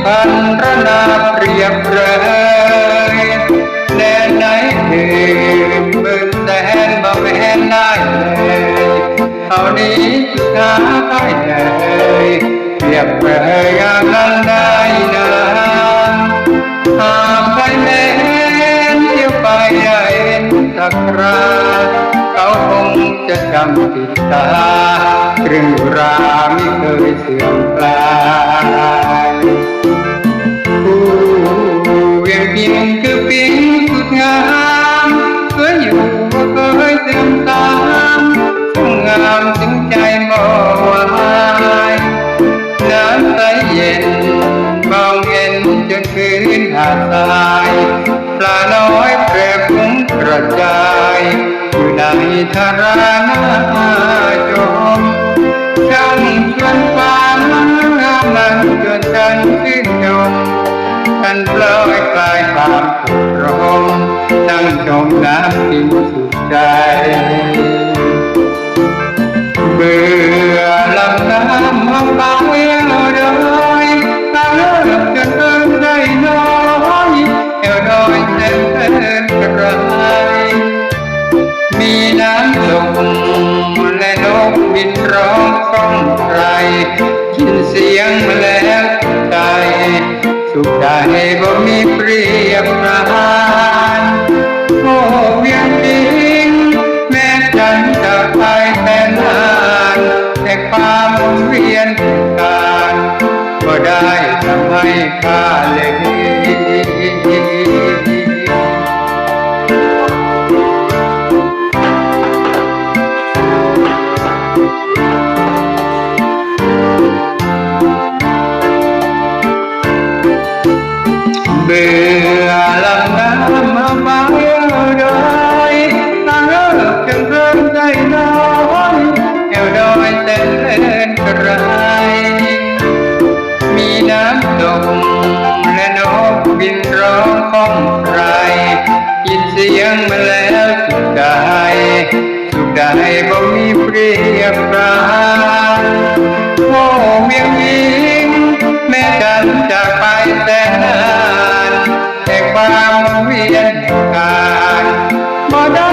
พันรนาเปรียบเลยแดนไหนถึงหมื่นแสนบ่แม่นได้เลยเท่านี้หาได้เลยเปรียบเลยอย่างนั้นได้นะหากใครแม้นเที่ยวไปได้เห็นสักคราเขาคงจะจำติดตาเรื่องราวไม่เคยเสื่อมคลายผู้เวียงพินคือปิงสุดงามเคยอยู่ก็เคยเสื่อมตามช่างงามถึงใจมองวายน้ำใสเย็นมองเห็นจนคืนหาดทรายปลาน้อยแปรคุ้มกระจายอยู่ในทารานาจมช่างชวนความงามมันจนฉันชื่นชมฉันปล่อยกลายความสุขรมนั่งชมน้ำกินสุขใจเบื่อลำน้ำมาเบาเอวดอยตาเลิกจนเอิงได้น้อยเอวดอยแสนเพลินกระไรมีน้ำลมและนกบินร้องก้องไกรยินเสียงแมลงใจสุขใจบ่มีเปรียบปานโอ้เวียงพิงแม้ฉันจะไปแต่นานแต่ความเวียนการก็ได้ทำให้ข้าเลยเบื่อลำน้ำมาเบาดอยตาเลิกจนเริ่มใจน้อยเอวดอยแสนเพลินกระไรมีน้ำตกและนกบินร้องก้องไกรยินเสียงมาแล้วสุขใจบ่มีเปรียบปรานโอ้เมียงยิงแม้ฉันจากไปแต่นานแต่ความเวียนแห่งการบ่ได้